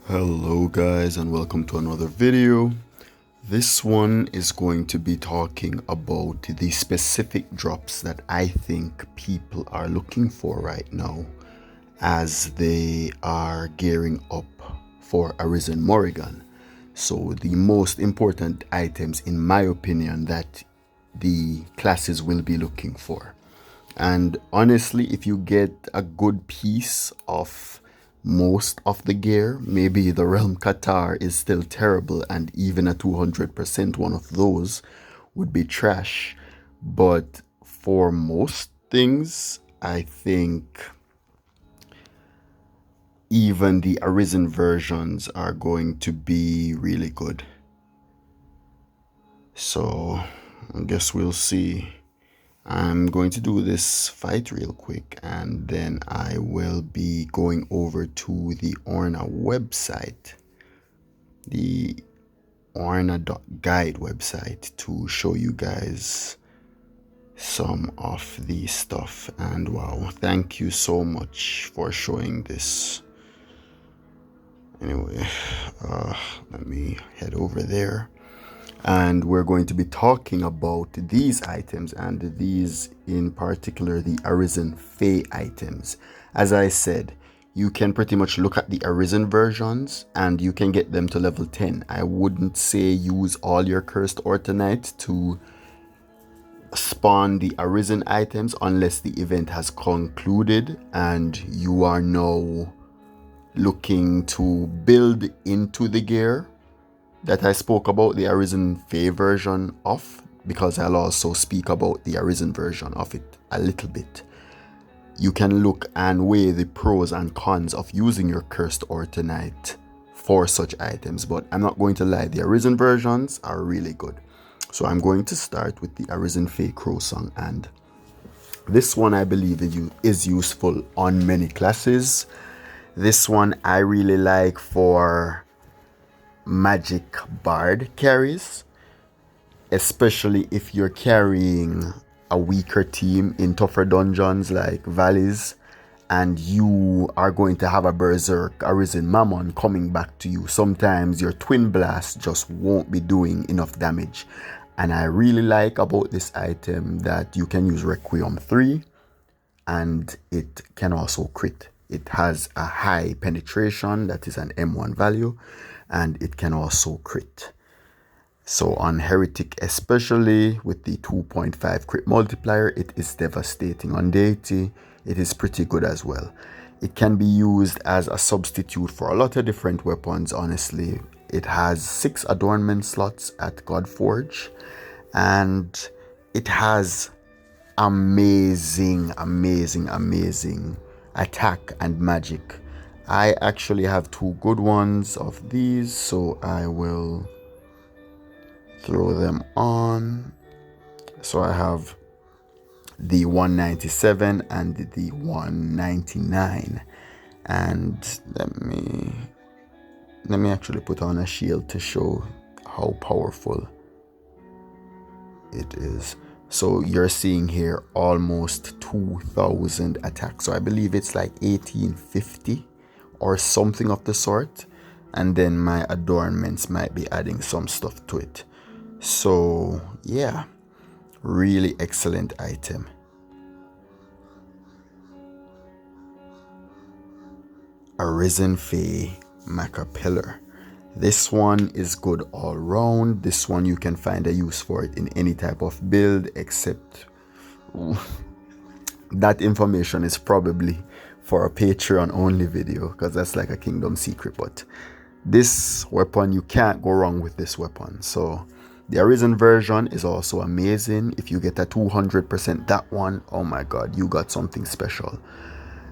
Hello guys and welcome to another video. This one is going to be talking about the specific drops that I think people are looking for right now as they are gearing up for Arisen Morrigan. So the most important items in my opinion that the classes will be looking for. And honestly, if you get a good piece of most of the gear, maybe the Realm Qatar is still terrible, and even a 200% one of those would be trash. But for most things, I think even the Arisen versions are going to be really good. So I guess we'll see. I'm going to do this fight real quick and then I will be going over to the Orna website, the Orna.guide website, to show you guys some of the stuff. And wow, thank you so much for showing this. Anyway, let me head over there. And we're going to be talking about these items, and these in particular, the Arisen Fae items. As I said, you can pretty much look at the Arisen versions and you can get them to level 10. I wouldn't say use all your Cursed Ortonite to spawn the Arisen items unless the event has concluded and you are now looking to build into the gear that I spoke about the Arisen Fae version of, because I'll also speak about the Arisen version of it a little bit. You can look and weigh the pros and cons of using your Cursed Ortonite for such items, but I'm not going to lie, the Arisen versions are really good. So I'm going to start with the Arisen Fae Crow Song, and this one I believe is useful on many classes. This one I really like for magic bard carries, especially if you're carrying a weaker team in tougher dungeons like valleys and you are going to have a berserk Arisen Mammon coming back to you. Sometimes your twin blast just won't be doing enough damage, and I really like about this item that you can use Requiem 3 and it can also crit. It has a high penetration, that is an M1 value, and it can also crit. So on Heretic, especially with the 2.5 crit multiplier, it is devastating. On Deity, it is pretty good as well. It can be used as a substitute for a lot of different weapons, honestly. It has 6 adornment slots at Godforge, and it has amazing attack and magic. I actually have 2 good ones of these, so I will throw them on. So I have the 197 and the 199, and let me actually put on a shield to show how powerful it is. So you're seeing here almost 2000 attacks. So I believe it's like 1850 or something of the sort. And then my adornments might be adding some stuff to it. So yeah, really excellent item. Arisen Fae Macapillar. This one is good all round. This one you can find a use for it in any type of build, except that information is probably for a Patreon only video, because that's like a kingdom secret. But this weapon, you can't go wrong with this weapon. So the Arisen version is also amazing. If you get a 200% that one, oh my god, you got something special.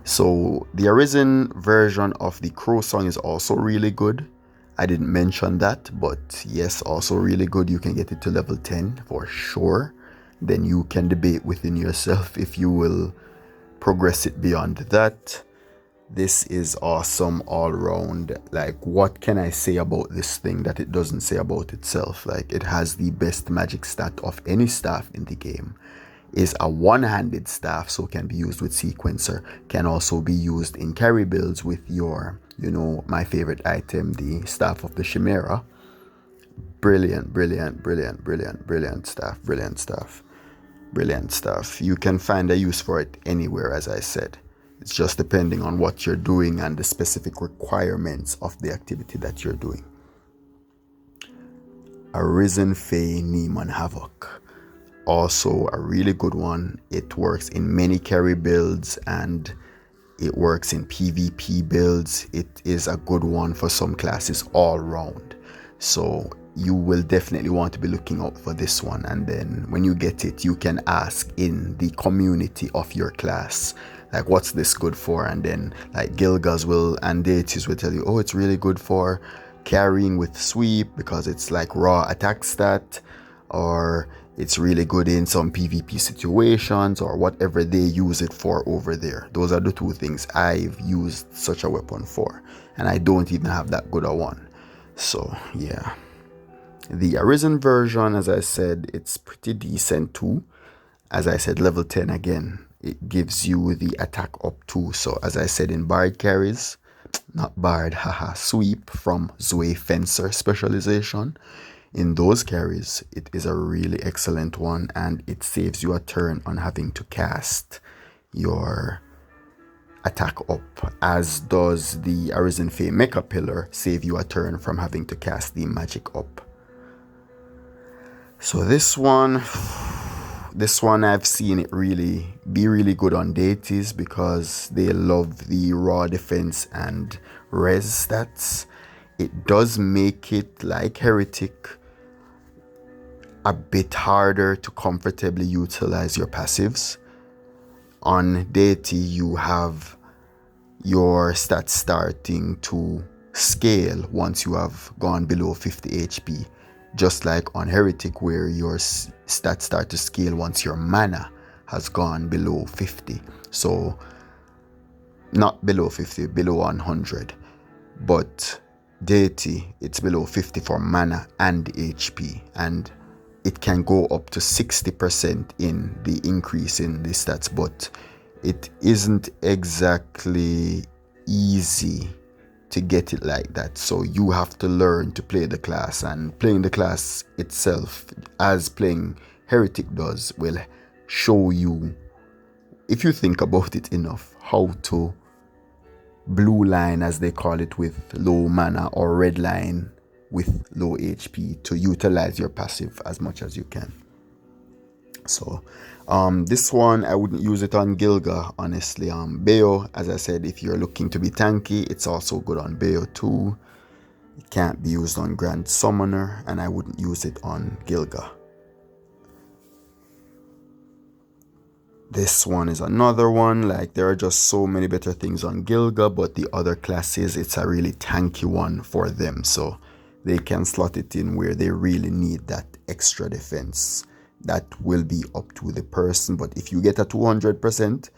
So the Arisen version of the Crow Song is also really good. I didn't mention that, but yes, also really good. You can get it to level 10 for sure. Then you can debate within yourself if you will progress it beyond that. This is awesome all around. Like, what can I say about this thing that it doesn't say about itself? Like, it has the best magic stat of any staff in the game. is a one-handed staff, so can be used with sequencer, can also be used in carry builds with your, my favorite item, the Staff of the Chimera. Brilliant, brilliant, brilliant, brilliant, brilliant stuff, brilliant stuff, brilliant stuff. You can find a use for it anywhere, as I said. It's just depending on what you're doing and the specific requirements of the activity that you're doing. Arisen Neiman Havoc. Also a really good one. It works in many carry builds and it works in PvP builds. It is a good one for some classes all round. So you will definitely want to be looking out for this one, and then when you get it, you can ask in the community of your class, like, what's this good for? And then like Gilgas will and deities will tell you, oh, it's really good for carrying with sweep because it's like raw attack stat, or it's really good in some PvP situations, or whatever they use it for over there. Those are the two things I've used such a weapon for, and I don't even have that good a one. So yeah, the Arisen version, as I said, it's pretty decent too. As I said, level 10 again, it gives you the attack up too. So as I said, in Bard carries, not Bard, haha, sweep from Zoe Fencer specialization, in those carries, it is a really excellent one, and it saves you a turn on having to cast your attack up, as does the Arisen Fae Mecha Pillar save you a turn from having to cast the magic up. So this one I've seen it really be really good on deities because they love the raw defense and res stats. It does make it, like Heretic, a bit harder to comfortably utilize your passives. On deity, you have your stats starting to scale once you have gone below 50 HP. Just like on Heretic, where your stats start to scale once your mana has gone below 50. So, not below 50, below 100. But deity, it's below 50 for mana and HP. And it can go up to 60% in the increase in the stats. But it isn't exactly easy to get it like that, so you have to learn to play the class, and playing the class itself, as playing Heretic does, will show you, if you think about it enough, how to blue line, as they call it, with low mana, or red line with low HP, to utilize your passive as much as you can. So this one, I wouldn't use it on Gilga, honestly. Bayo, as I said, if you're looking to be tanky, it's also good on Bayo too. It can't be used on Grand Summoner, and I wouldn't use it on Gilga. This one is another one, like, there are just so many better things on Gilga, but the other classes, it's a really tanky one for them, so they can slot it in where they really need that extra defense. That will be up to the person, but if you get a 200%,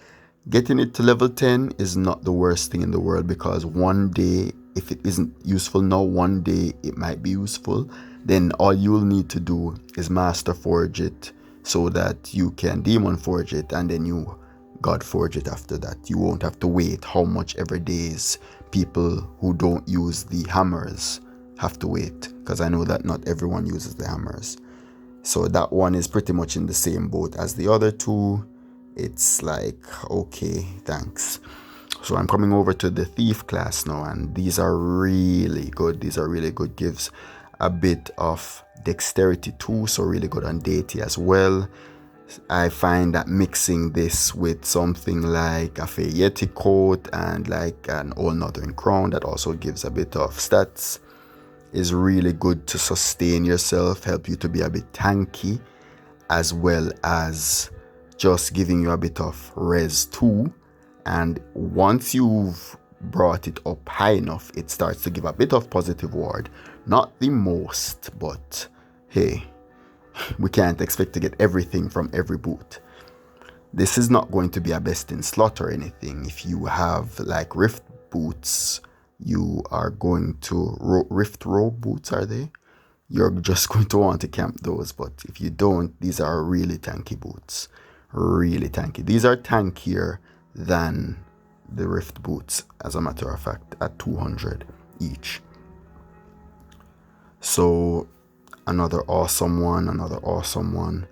getting it to level 10 is not the worst thing in the world, because one day, if it isn't useful now, one day it might be useful. Then all you'll need to do is Master Forge it so that you can Demon Forge it, and then you God Forge it after that. You won't have to wait how much every days people who don't use the hammers have to wait, because I know that not everyone uses the hammers. So that one is pretty much in the same boat as the other two. It's like, okay, thanks. So I'm coming over to the Thief class now, and these are really good. These are really good. Gives a bit of dexterity too, so really good on deity as well. I find that mixing this with something like a Fayette coat and like an Old Northern Crown that also gives a bit of stats is really good to sustain yourself, help you to be a bit tanky, as well as just giving you a bit of res too. And once you've brought it up high enough, it starts to give a bit of positive ward. Not the most, but hey, we can't expect to get everything from every boot. This is not going to be a best in slot or anything. If you have like Rift boots, you are going to Rift Robe boots, are they? You're just going to want to camp those, but if you don't, these are really tanky boots. really tanky. These are tankier than the Rift boots, as a matter of fact, at 200 each. So another awesome one.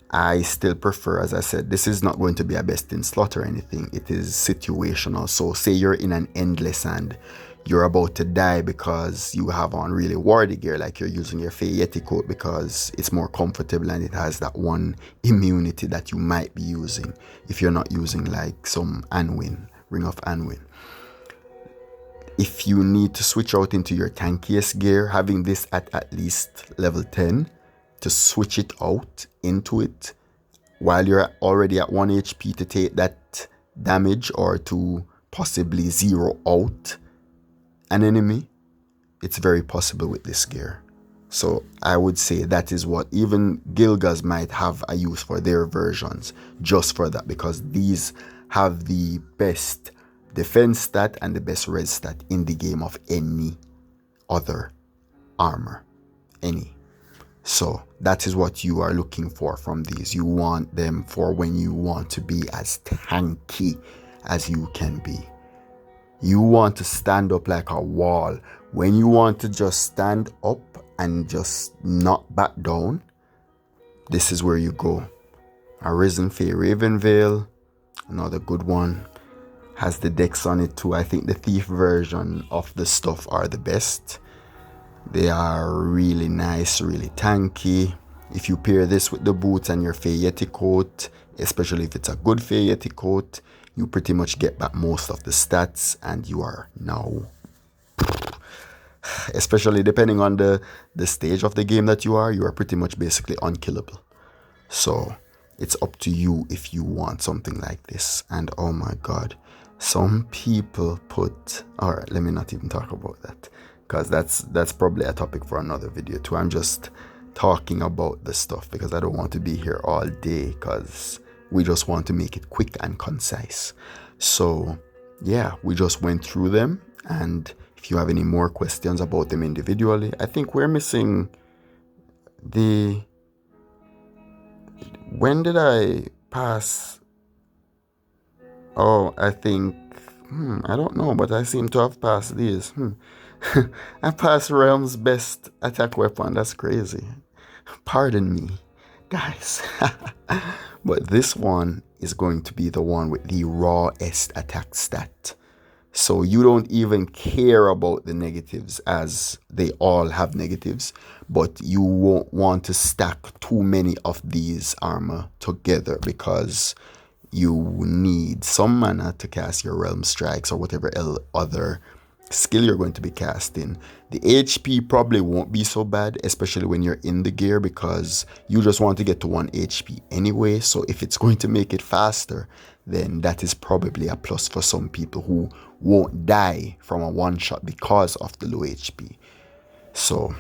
I still prefer, as I said, this is not going to be a best in slot or anything. It is situational. So say you're in an endless and you're about to die because you have on really wardy gear, like you're using your Fey Yeti coat because it's more comfortable and it has that one immunity that you might be using if you're not using like some Anwin, Ring of Anwin. If you need to switch out into your tankiest gear, having this at least level 10 to switch it out into it while you're already at 1 HP to take that damage or to possibly zero out an enemy, it's very possible with this gear. So I would say that is what even Gilgas might have a use for their versions, just for that, because these have the best defense stat and the best res stat in the game of any other armor. Any. So that is what you are looking for from these. You want them for when you want to be as tanky as you can be. You want to stand up like a wall. When you want to just stand up and just not back down, this is where you go. Arisen Fae Ravenveil, another good one. Has the dex on it too. I think the thief version of the stuff are the best. They are really nice, really tanky. If you pair this with the boots and your Fey Yeti coat, especially if it's a good Fey Yeti coat, you pretty much get back most of the stats and you are now, especially depending on the stage of the game that you are pretty much basically unkillable. So it's up to you if you want something like this. And oh my god, some people put, alright, let me not even talk about that, because that's probably a topic for another video too. I'm just talking about the stuff because I don't want to be here all day, because we just want to make it quick and concise. So yeah, we just went through them, and if you have any more questions about them individually, I think we're missing the, when did I pass? Oh, I think, I don't know, but I seem to have passed these. I passed Realm's best attack weapon. That's crazy. Pardon me, guys. But this one is going to be the one with the rawest attack stat. So you don't even care about the negatives, as they all have negatives, but you won't want to stack too many of these armor together because you need some mana to cast your Realm Strikes or whatever other skill you're going to be casting. The HP probably won't be so bad, especially when you're in the gear, because you just want to get to 1 HP anyway. So if it's going to make it faster, then that is probably a plus for some people who won't die from a one shot because of the low HP. So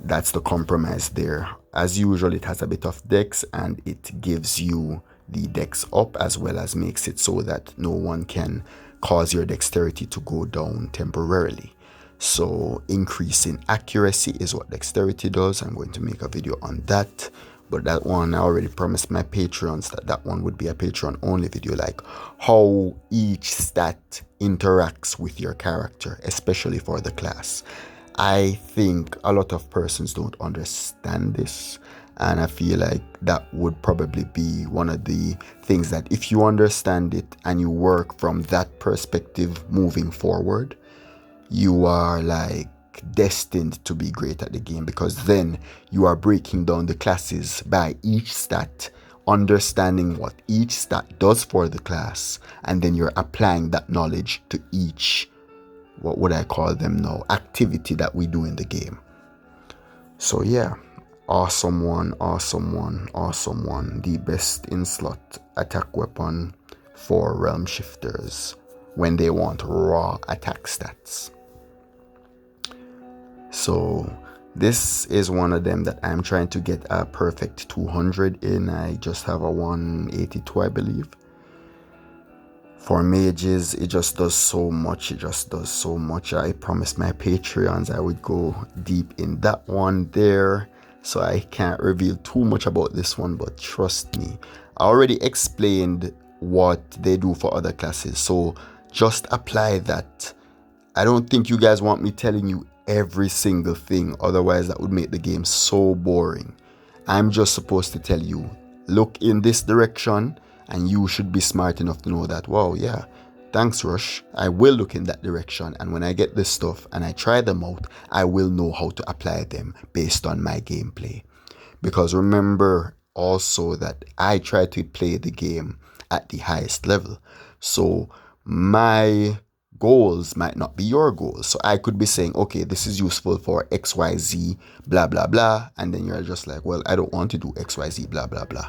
that's the compromise there. As usual, it has a bit of dex and it gives you the dex up, as well as makes it so that no one can cause your dexterity to go down temporarily. So increasing accuracy is what dexterity does. I'm going to make a video on that, but that one I already promised my Patreons that one would be a Patreon only video, like how each stat interacts with your character, especially for the class. I think a lot of persons don't understand this, and I feel like that would probably be one of the things that if you understand it and you work from that perspective moving forward, you are like destined to be great at the game, because then you are breaking down the classes by each stat, understanding what each stat does for the class, and then you're applying that knowledge to each, what would I call them now, activity that we do in the game. So yeah, awesome one. The best in slot attack weapon for realm shifters when they want raw attack stats. So this is one of them that I'm trying to get a perfect 200 in. I just have a 182, I believe. For mages, it just does so much. I promised my Patreons I would go deep in that one there, so I can't reveal too much about this one, but trust me, I already explained what they do for other classes, so just apply that. I don't think you guys want me telling you every single thing, otherwise that would make the game so boring. I'm just supposed to tell you, look in this direction, and you should be smart enough to know that, wow, yeah, thanks Rush, I will look in that direction, and when I get this stuff and I try them out, I will know how to apply them based on my gameplay. Because remember also that I try to play the game at the highest level. So my goals might not be your goals. So I could be saying, okay, this is useful for XYZ, blah, blah, blah. And then you're just like, well, I don't want to do XYZ, blah, blah, blah.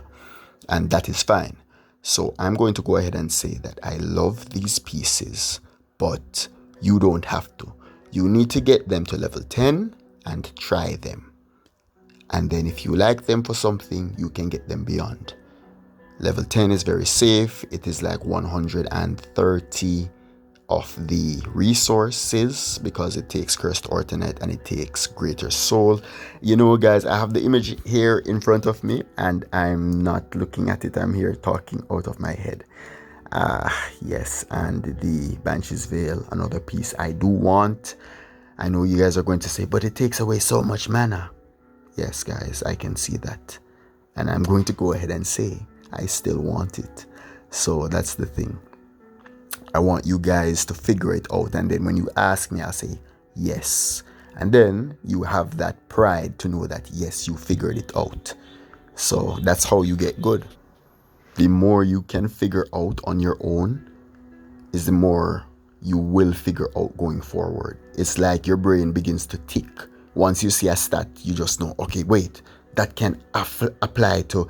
And that is fine. So I'm going to go ahead and say that I love these pieces, but you don't have to. You need to get them to level 10 and try them. And then if you like them for something, you can get them beyond. Level 10 is very safe. It is like 130 of the resources because it takes Cursed Ortanet and it takes Greater Soul. You know, guys, I have the image here in front of me and I'm not looking at it. I'm here talking out of my head. Yes, and the Banshee's Veil, another piece I do want. I know you guys are going to say, but it takes away so much mana. Yes, guys, I can see that. And I'm going to go ahead and say, I still want it. So that's the thing. I want you guys to figure it out. And then when you ask me, I'll say, yes. And then you have that pride to know that, yes, you figured it out. So that's how you get good. The more you can figure out on your own is the more you will figure out going forward. It's like your brain begins to tick. Once you see a stat, you just know, okay, wait, that can apply to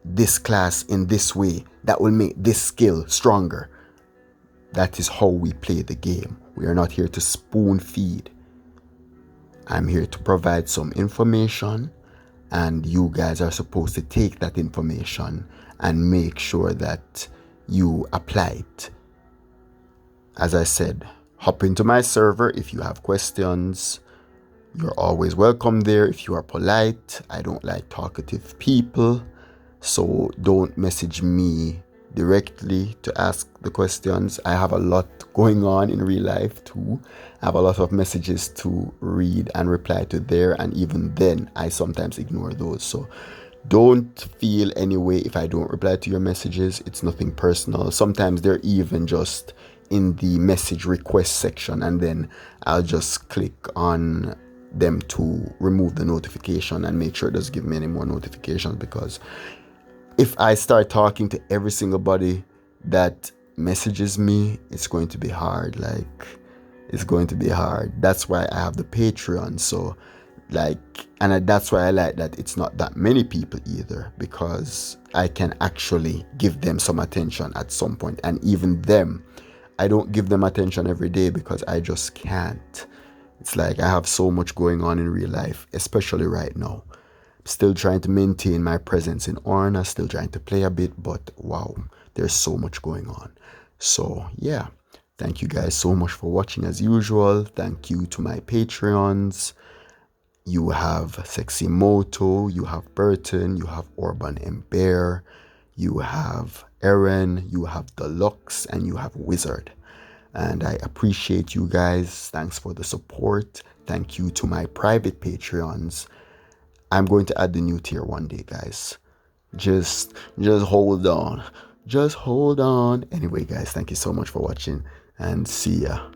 this class in this way. That will make this skill stronger. That is how we play the game. We are not here to spoon feed. I'm here to provide some information, and you guys are supposed to take that information and make sure that you apply it. As I said, hop into my server if you have questions. You're always welcome there if you are polite. I don't like talkative people, so don't message me directly to ask the questions. I have a lot going on in real life too. I have a lot of messages to read and reply to there, and even then I sometimes ignore those. So don't feel any way if I don't reply to your messages. It's nothing personal. Sometimes they're even just in the message request section, and then I'll just click on them to remove the notification and make sure it doesn't give me any more notifications, because if I start talking to every single body that messages me, it's going to be hard. Like, it's going to be hard. That's why I have the Patreon. So that's why I like that it's not that many people either, because I can actually give them some attention at some point. And even them, I don't give them attention every day because I just can't. It's like I have so much going on in real life, especially right now. Still trying to maintain my presence in Orna, still trying to play a bit, but wow, there's so much going on. So yeah, thank you guys so much for watching as usual. Thank you to my Patreons. You have Sexy Moto, you have Burton, you have Urban Ember, you have Eren, you have Deluxe, and you have Wizard. And I appreciate you guys. Thanks for the support. Thank you to my private Patreons. I'm going to add the new tier one day, guys. Just hold on. Just hold on. Anyway, guys, thank you so much for watching, and see ya.